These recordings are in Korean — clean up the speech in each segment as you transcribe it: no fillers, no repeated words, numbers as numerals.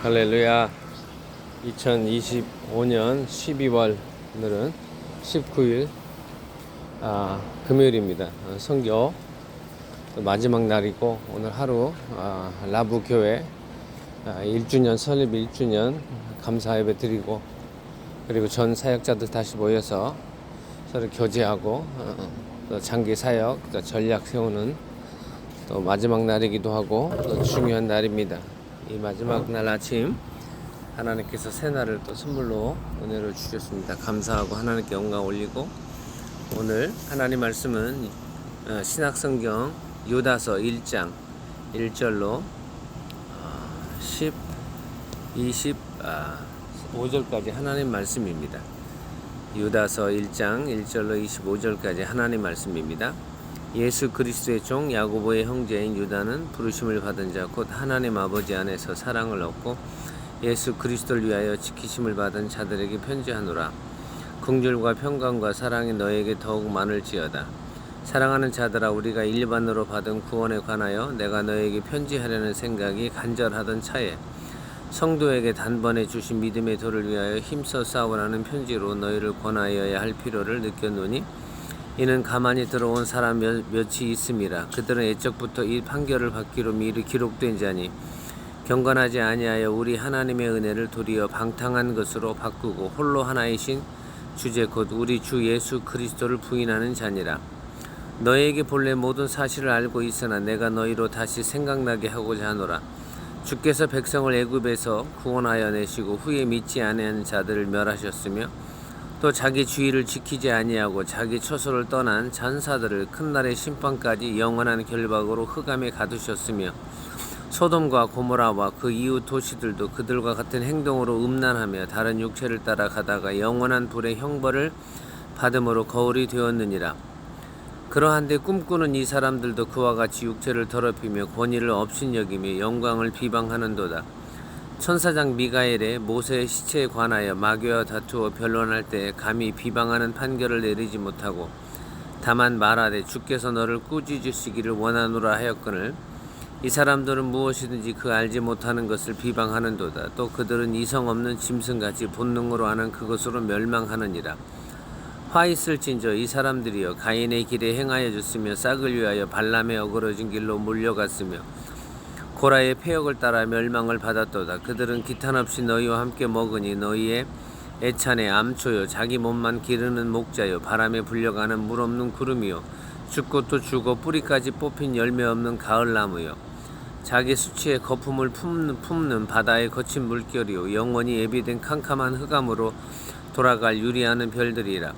할렐루야. 2025년 12월 오늘은 19일 금요일입니다. 선교 마지막 날이고 오늘 하루 라부 교회 1주년 설립 1주년 감사 예배 드리고, 그리고 전 사역자들 다시 모여서 서로 교제하고 또 장기 사역 또 전략 세우는 또 마지막 날이기도 하고 또 중요한 날입니다. 이 마지막 날 아침 하나님께서 새날을 또 선물로 은혜를 주셨습니다. 감사하고 하나님께 영광 올리고, 오늘 하나님 말씀은 신약성경 유다서 1장 1절로 25절까지 하나님 말씀입니다. 유다서 1장 1절로 25절까지 하나님 말씀입니다. 예수 그리스도의 종 야고보의 형제인 유다는 부르심을 받은 자 곧 하나님 아버지 안에서 사랑을 얻고 예수 그리스도를 위하여 지키심을 받은 자들에게 편지하노라. 긍휼과 평강과 사랑이 너에게 더욱 많을지어다. 사랑하는 자들아, 우리가 일반으로 받은 구원에 관하여 내가 너에게 편지하려는 생각이 간절하던 차에 성도에게 단번에 주신 믿음의 도를 위하여 힘써 싸우라는 편지로 너희를 권하여야 할 필요를 느꼈노니, 이는 가만히 들어온 사람 몇이 있음이라. 그들은 애적부터 이 판결을 받기로 미리 기록된 자니 경건하지 아니하여 우리 하나님의 은혜를 도리어 방탕한 것으로 바꾸고 홀로 하나이신 주제 곧 우리 주 예수 그리스도를 부인하는 자니라. 너희에게 본래 모든 사실을 알고 있으나 내가 너희로 다시 생각나게 하고자 하노라. 주께서 백성을 애굽에서 구원하여 내시고 후에 믿지 아니하는 자들을 멸하셨으며 또 자기 주의를 지키지 아니하고 자기 처소를 떠난 잔사들을 큰 날의 심판까지 영원한 결박으로 흑암에 가두셨으며 소돔과 고모라와 그 이웃 도시들도 그들과 같은 행동으로 음란하며 다른 육체를 따라 가다가 영원한 불의 형벌을 받음으로 거울이 되었느니라. 그러한데 꿈꾸는 이 사람들도 그와 같이 육체를 더럽히며 권위를 업신여기며 영광을 비방하는도다. 천사장 미가엘의 모세의 시체에 관하여 마귀와 다투어 변론할 때 감히 비방하는 판결을 내리지 못하고 다만 말하되 주께서 너를 꾸짖으시기를 원하노라 하였거늘, 이 사람들은 무엇이든지 그 알지 못하는 것을 비방하는도다. 또 그들은 이성 없는 짐승같이 본능으로 하는 그것으로 멸망하느니라. 화 있을진저 이 사람들이여 가인의 길에 행하여 줬으며 싹을 위하여 발람의 어그러진 길로 몰려갔으며 고라의 폐역을 따라 멸망을 받았도다. 그들은 기탄 없이 너희와 함께 먹으니 너희의 애찬의 암초요 자기 몸만 기르는 목자요 바람에 불려가는 물 없는 구름이요 죽고 또 죽어 뿌리까지 뽑힌 열매 없는 가을나무요 자기 수치의 거품을 품는 바다의 거친 물결이요 영원히 예비된 캄캄한 흑암으로 돌아갈 유리하는 별들이라.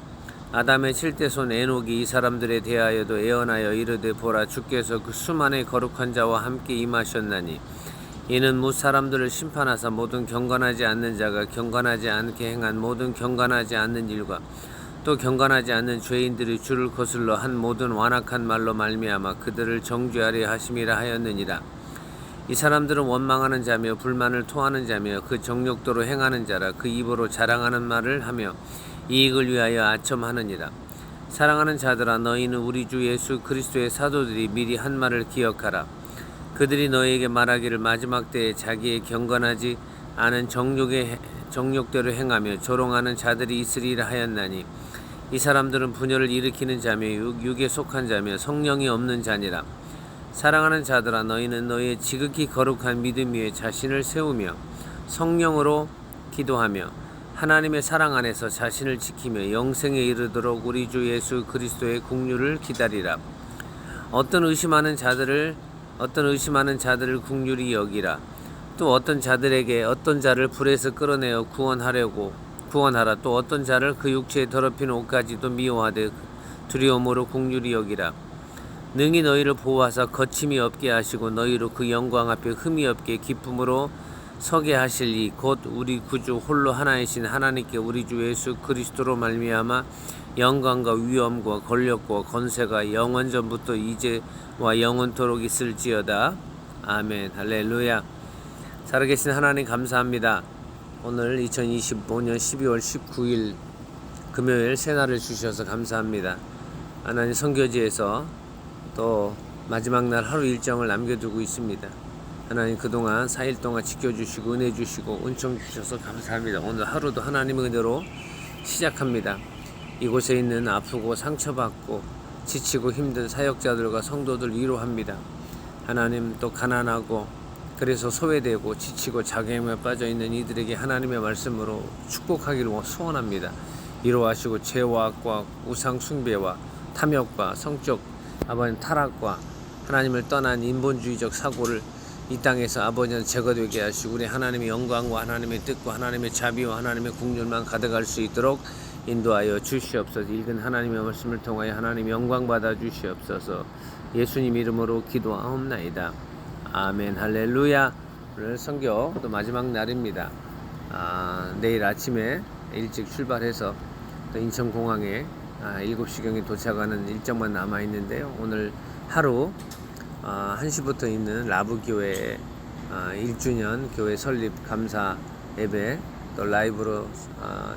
아담의 칠대손 에녹이 이 사람들에 대하여도 애언하여 이르되 보라, 주께서 그 수만의 거룩한 자와 함께 임하셨나니 이는 뭇 사람들을 심판하사 모든 경건하지 않는 자가 경건하지 않게 행한 모든 경건하지 않는 일과 또 경건하지 않는 죄인들이 주를 거슬러 한 모든 완악한 말로 말미암아 그들을 정죄하려 하심이라 하였느니라. 이 사람들은 원망하는 자며 불만을 토하는 자며 그 정욕도로 행하는 자라. 그 입으로 자랑하는 말을 하며 이익을 위하여 아첨하느니라. 사랑하는 자들아, 너희는 우리 주 예수 그리스도의 사도들이 미리 한 말을 기억하라. 그들이 너희에게 말하기를 마지막 때에 자기의 경건하지 않은 정욕대로 행하며 조롱하는 자들이 있으리라 하였나니, 이 사람들은 분열을 일으키는 자며 육에 속한 자며 성령이 없는 자니라. 사랑하는 자들아, 너희는 너희의 지극히 거룩한 믿음 위에 자신을 세우며 성령으로 기도하며 하나님의 사랑 안에서 자신을 지키며 영생에 이르도록 우리 주 예수 그리스도의 긍휼을 기다리라. 어떤 의심하는 자들을 긍휼히 여기라. 또 어떤 자들에게 어떤 자를 불에서 끌어내어 구원하라. 또 어떤 자를 그 육체에 더럽힌 옷까지도 미워하되 두려움으로 긍휼히 여기라. 능히 너희를 보호하사 거침이 없게 하시고 너희로 그 영광 앞에 흠이 없게 기쁨으로 서게 하실 이 곧 우리 구주 홀로 하나이신 하나님께 우리 주 예수 그리스도로 말미암아 영광과 위엄과 권력과 권세가 영원전부터 이제와 영원토록 있을지어다. 아멘. 할렐루야. 살아계신 하나님 감사합니다. 오늘 2025년 12월 19일 금요일 새날을 주셔서 감사합니다. 하나님 선교지에서 또 마지막 날 하루 일정을 남겨두고 있습니다. 하나님 그동안 4일 동안 지켜주시고 은혜 주시고 은총 주셔서 감사합니다. 오늘 하루도 하나님의 은혜로 시작합니다. 이곳에 있는 아프고 상처받고 지치고 힘든 사역자들과 성도들 위로합니다. 하나님 또 가난하고 그래서 소외되고 지치고 자괴감에 빠져있는 이들에게 하나님의 말씀으로 축복하기를 소원합니다. 위로하시고 죄와 악과 우상 숭배와 탐욕과 성적 아버지 타락과 하나님을 떠난 인본주의적 사고를 이 땅에서 아버지는 제거되게 하시고 우리 하나님의 영광과 하나님의 뜻과 하나님의 자비와 하나님의 국률만 가득할 수 있도록 인도하여 주시옵소서. 읽은 하나님의 말씀을 통하여 하나님 영광 받아 주시옵소서. 예수님 이름으로 기도하옵나이다. 아멘. 할렐루야. 오늘 선교 또 마지막 날입니다. 내일 아침에 일찍 출발해서 또 인천공항에 7시경에 도착하는 일정만 남아있는데요. 오늘 하루 1시부터 있는 라브교회 1주년 교회 설립 감사 예배 또 라이브로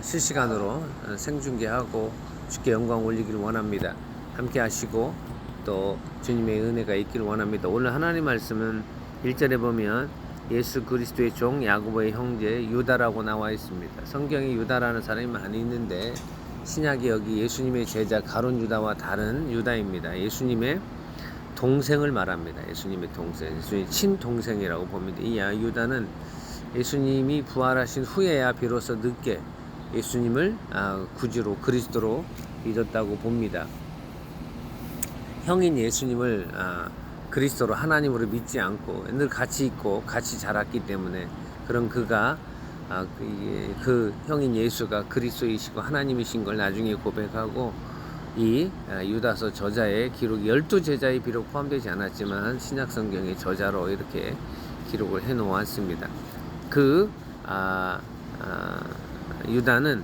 실시간으로 생중계하고 주께 영광 올리기를 원합니다. 함께 하시고 또 주님의 은혜가 있기를 원합니다. 오늘 하나님 말씀은 1절에 보면 예수 그리스도의 종 야고보의 형제 유다라고 나와 있습니다. 성경에 유다라는 사람이 많이 있는데 신약이 여기 예수님의 제자 가룟 유다와 다른 유다입니다. 예수님의 동생을 말합니다. 예수님의 동생, 예수님의 친동생이라고 봅니다. 이 유다는 예수님이 부활하신 후에야 비로소 늦게 예수님을 구주로 그리스도로 믿었다고 봅니다. 형인 예수님을 그리스도로 하나님으로 믿지 않고 늘 같이 있고 같이 자랐기 때문에 그런 그가 그 형인 예수가 그리스도이시고 하나님이신 걸 나중에 고백하고 이 유다서 저자의 기록 12제자에 비록 포함되지 않았지만 신약성경의 저자로 이렇게 기록을 해 놓았습니다. 그 유다는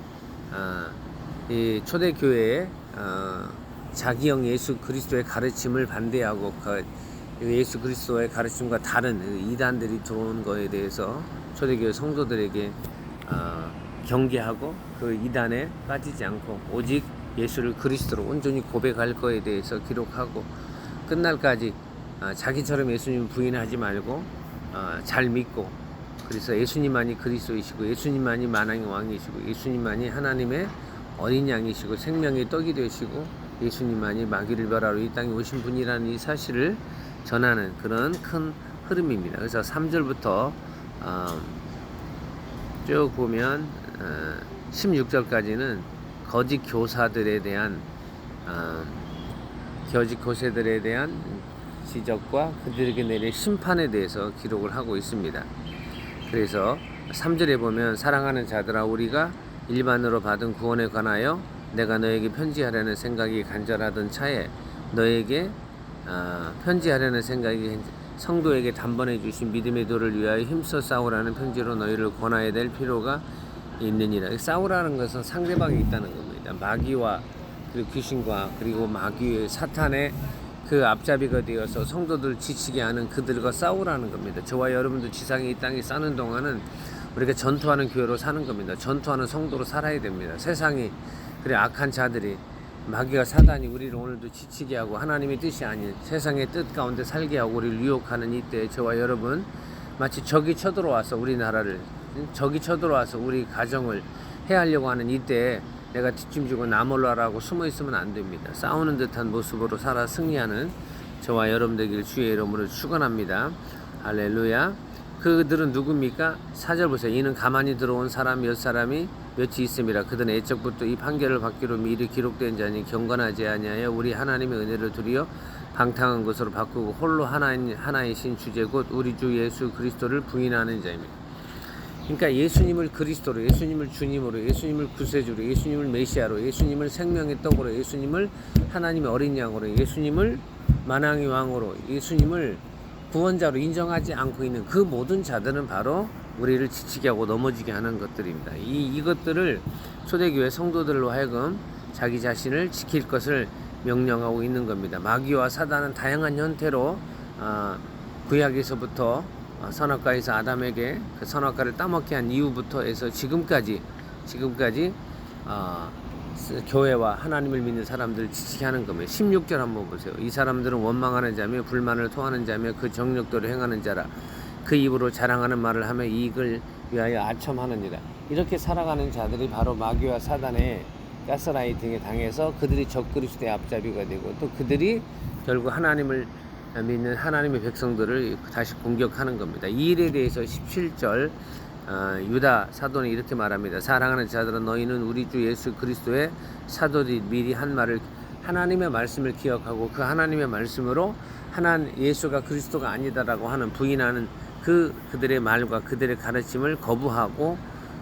이 초대교회에 자기형 예수 그리스도의 가르침을 반대하고 그 예수 그리스도의 가르침과 다른 이단들이 들어온 것에 대해서 초대교회 성도들에게 경계하고 그 이단에 빠지지 않고 오직 예수를 그리스도로 온전히 고백할 것에 대해서 기록하고 끝날까지 자기처럼 예수님 부인하지 말고 잘 믿고 그래서 예수님만이 그리스도이시고 예수님만이 만왕의 왕이시고 예수님만이 하나님의 어린 양이시고 생명의 떡이 되시고 예수님만이 마귀를 멸하러 이 땅에 오신 분이라는 이 사실을 전하는 그런 큰 흐름입니다. 그래서 3절부터 쭉 보면 16절까지는 거짓 교사들에 대한 지적과 그들에게 내릴 심판에 대해서 기록을 하고 있습니다. 그래서 3절에 보면 사랑하는 자들아 우리가 일반으로 받은 구원에 관하여 내가 너에게 편지하려는 생각이 간절하던 차에 너에게 편지하려는 생각이 성도에게 단번에 주신 믿음의 도를 위하여 힘써 싸우라는 편지로 너희를 권하여야 될 필요가 있느니라. 싸우라는 것은 상대방이 있다는 겁니다. 마귀와 그리고 귀신과 그리고 마귀의 사탄의 그 앞잡이가 되어서 성도들 지치게 하는 그들과 싸우라는 겁니다. 저와 여러분도 지상에 이 땅에 사는 동안은 우리가 전투하는 교회로 사는 겁니다. 전투하는 성도로 살아야 됩니다. 세상이 그래 악한 자들이 마귀와 사단이 우리를 오늘도 지치게 하고 하나님의 뜻이 아닌 세상의 뜻 가운데 살게 하고 우리를 유혹하는 이때 저와 여러분 마치 적이 쳐들어와서 우리나라를 적이 쳐들어와서 우리 가정을 해하려고 하는 이때에 내가 뒷짐지고 나 몰라라고 숨어 있으면 안 됩니다. 싸우는 듯한 모습으로 살아 승리하는 저와 여러분 되기를 주의 이름으로 축원합니다. 할렐루야. 그들은 누굽니까? 4절 보세요. 이는 가만히 들어온 사람 몇 사람이 몇이 있음이라. 그들은 애적부터 이 판결을 받기로 미리 기록된 자니 경건하지 아니하여 우리 하나님의 은혜를 두리어 방탕한 것으로 바꾸고 홀로 하나이신 주제 곧 우리 주 예수 그리스도를 부인하는 자입니다. 그러니까 예수님을 그리스도로, 예수님을 주님으로, 예수님을 구세주로, 예수님을 메시아로, 예수님을 생명의 떡으로, 예수님을 하나님의 어린 양으로, 예수님을 만왕의 왕으로, 예수님을 구원자로 인정하지 않고 있는 그 모든 자들은 바로 우리를 지치게 하고 넘어지게 하는 것들입니다. 이것들을 초대교회 성도들로 하여금 자기 자신을 지킬 것을 명령하고 있는 겁니다. 마귀와 사단은 다양한 형태로 구약에서부터 선악과에서 아담에게 그 선악과를 따먹게 한 이후부터 해서 지금까지 교회와 하나님을 믿는 사람들을 지치게 하는 겁니다. 16절 한번 보세요. 이 사람들은 원망하는 자며 불만을 토하는 자며 그 정욕대로 행하는 자라. 그 입으로 자랑하는 말을 하며 이익을 위하여 아첨하느니라. 이렇게 살아가는 자들이 바로 마귀와 사단의 가스라이팅에 당해서 그들이 적그리스도의 앞잡이가 되고 또 그들이 결국 하나님을 믿는 하나님의 백성들을 다시 공격하는 겁니다. 이 일에 대해서 17절 유다 사도는 이렇게 말합니다. 사랑하는 자들아, 너희는 우리 주 예수 그리스도의 사도들이 미리 한 말을, 하나님의 말씀을 기억하고 그 하나님의 말씀으로 예수가 그리스도가 아니다라고 하는 부인하는 그들의 말과 그들의 가르침을 거부하고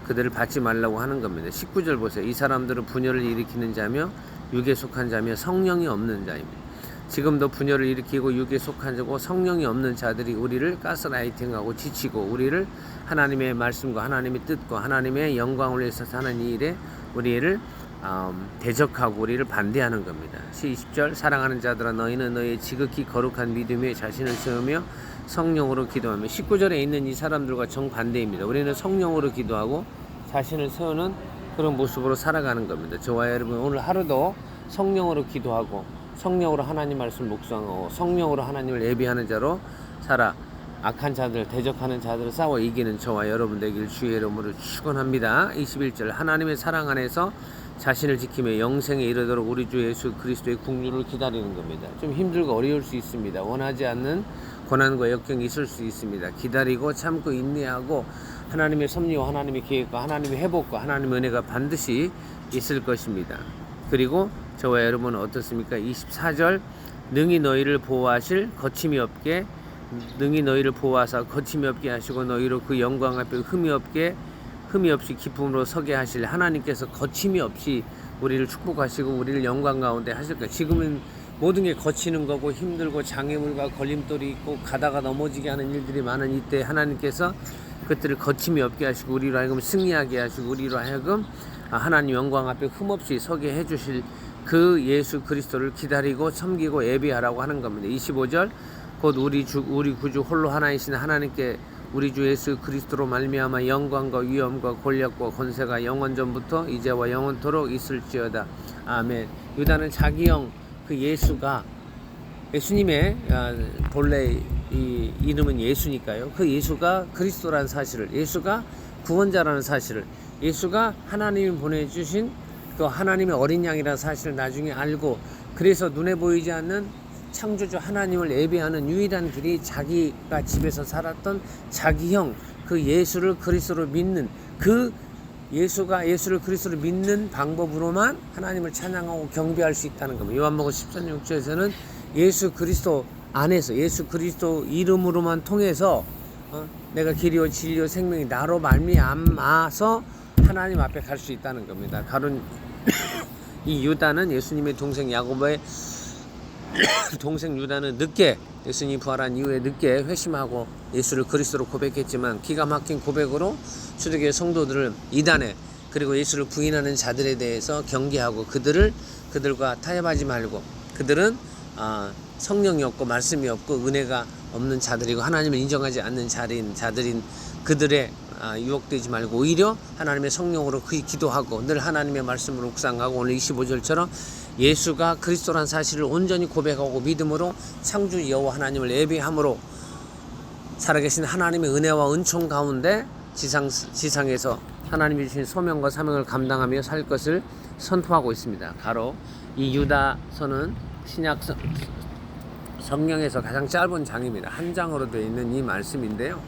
그들을 받지 말라고 하는 겁니다. 19절 보세요. 이 사람들은 분열을 일으키는 자며 육에 속한 자며 성령이 없는 자입니다. 지금도 분열을 일으키고 육에 속한 자고 성령이 없는 자들이 우리를 가스라이팅하고 지치고 우리를 하나님의 말씀과 하나님의 뜻과 하나님의 영광을 위해서 사는 이 일에 우리를 대적하고 우리를 반대하는 겁니다. 20절 사랑하는 자들아, 너희는 너희의 지극히 거룩한 믿음에 자신을 세우며 성령으로 기도하며. 19절에 있는 이 사람들과 정반대입니다. 우리는 성령으로 기도하고 자신을 세우는 그런 모습으로 살아가는 겁니다. 저와 여러분 오늘 하루도 성령으로 기도하고 성령으로 하나님 말씀 묵상하고 성령으로 하나님을 예비하는 자로 살아 악한 자들, 대적하는 자들을 싸워 이기는 저와 여러분 되길 주의 이름으로 축원합니다. 21절 하나님의 사랑 안에서 자신을 지키며 영생에 이르도록 우리 주 예수 그리스도의 국류를 기다리는 겁니다. 좀 힘들고 어려울 수 있습니다. 원하지 않는 고난과 역경이 있을 수 있습니다. 기다리고 참고 인내하고 하나님의 섭리와 하나님의 계획과 하나님의 회복과 하나님의 은혜가 반드시 있을 것입니다. 그리고 저와 여러분은 어떻습니까? 24절 능히 너희를 보호하실 거침이 없게, 능히 너희를 보호하사 거침이 없게 하시고 너희로 그 영광 앞에 흠이 없이 기쁨으로 서게 하실 하나님께서 거침이 없이 우리를 축복하시고 우리를 영광 가운데 하실 거예요. 지금은 모든 게 거치는 거고 힘들고 장애물과 걸림돌이 있고 가다가 넘어지게 하는 일들이 많은 이때 하나님께서 그것들을 거침이 없게 하시고 우리로 하여금 승리하게 하시고 우리로 하여금 하나님 영광 앞에 흠없이 서게 해주실 그 예수 그리스도를 기다리고 섬기고 예비하라고 하는 겁니다. 25절 곧 우리 구주 홀로 하나이신 하나님께 우리 주 예수 그리스도로 말미암아 영광과 위엄과 권력과 권세가 영원 전부터 이제와 영원토록 있을지어다. 아멘. 유다는 자기 형 그 예수가 예수님의 본래 이 이름은 예수니까요. 그 예수가 그리스도라는 사실을, 예수가 구원자라는 사실을, 예수가 하나님이 보내주신 그 하나님의 어린 양이라는 사실을 나중에 알고, 그래서 눈에 보이지 않는 창조주 하나님을 예배하는 유일한 길이 자기가 집에서 살았던 자기 형 그 예수를 그리스도로 믿는 그 예수를 그리스도로 믿는 방법으로만 하나님을 찬양하고 경배할 수 있다는 겁니다. 요한복음 13장 6절에서는 예수 그리스도 안에서 예수 그리스도 이름으로만 통해서 내가 길이요 진리요 생명이 나로 말미암아서 하나님 앞에 갈 수 있다는 겁니다. 가론 이 유다는 예수님의 동생 야고보의 동생 유다는 늦게 예수님이 부활한 이후에 늦게 회심하고 예수를 그리스도로 고백했지만 기가 막힌 고백으로 초대교회 성도들을 이단에 그리고 예수를 부인하는 자들에 대해서 경계하고 그들과 타협하지 말고, 그들은 성령이 없고 말씀이 없고 은혜가 없는 자들이고 하나님을 인정하지 않는 자들인 그들의 유혹되지 말고 오히려 하나님의 성령으로 기도하고 늘 하나님의 말씀으로 묵상하고 오늘 25절처럼 예수가 그리스도란 사실을 온전히 고백하고 믿음으로 창조 여호와 하나님을 예배함으로 살아계신 하나님의 은혜와 은총 가운데 지상에서 하나님이 주신 소명과 사명을 감당하며 살 것을 선포하고 있습니다. 바로 이 유다서는 신약 성경에서 가장 짧은 장입니다. 한 장으로 되어 있는 이 말씀인데요.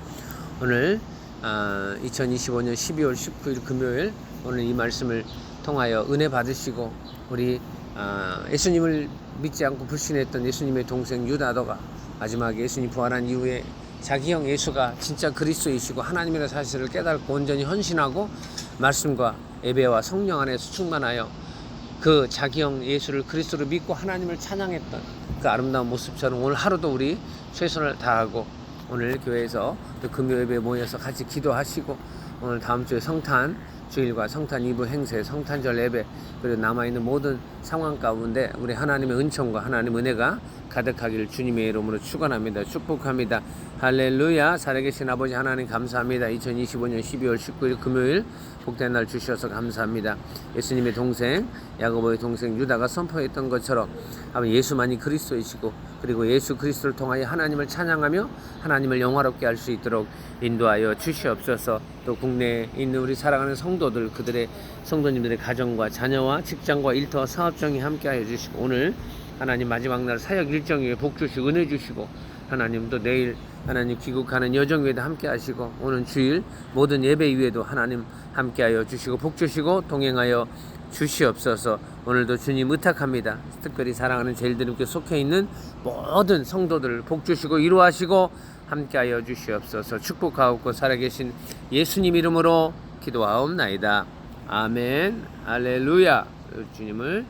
오늘 2025년 12월 19일 금요일 오늘 이 말씀을 통하여 은혜 받으시고 우리 예수님을 믿지 않고 불신했던 예수님의 동생 유다도가 마지막에 예수님 부활한 이후에 자기 형 예수가 진짜 그리스도이시고 하나님이라는 사실을 깨닫고 온전히 헌신하고 말씀과 예배와 성령 안에서 충만하여 그 자기 형 예수를 그리스도로 믿고 하나님을 찬양했던 그 아름다운 모습처럼 오늘 하루도 우리 최선을 다하고 오늘 교회에서 또 금요 예배에 모여서 같이 기도하시고 오늘 다음 주에 성탄 주일과 성탄 2부 행세, 성탄절 예배, 그리고 남아있는 모든 상황 가운데 우리 하나님의 은총과 하나님의 은혜가 가득하기를 주님의 이름으로 축원합니다. 축복합니다. 할렐루야. 살아계신 아버지 하나님 감사합니다. 2025년 12월 19일 금요일 복된 날 주셔서 감사합니다. 예수님의 동생 야고보의 동생 유다가 선포했던 것처럼 예수만이 그리스도이시고 그리고 예수 그리스도를 통하여 하나님을 찬양하며 하나님을 영화롭게 할 수 있도록 인도하여 주시옵소서. 또 국내에 있는 우리 사랑하는 성도들, 그들의 성도님들의 가정과 자녀와 직장과 일터와 사업장에 함께하여 주시고, 오늘 하나님 마지막 날 사역 일정에 복 주시고 은혜 주시고, 하나님도 내일 하나님 귀국하는 여정 위에도 함께 하시고, 오늘 주일 모든 예배 위에도 하나님 함께하여 주시고 복 주시고 동행하여 주시옵소서. 오늘도 주님 의탁합니다. 특별히 사랑하는 제일드림께 속해 있는 모든 성도들 복 주시고 이루하시고 함께하여 주시옵소서. 축복하옵고 살아계신 예수님 이름으로 기도하옵나이다. 아멘. 할렐루야. 주님을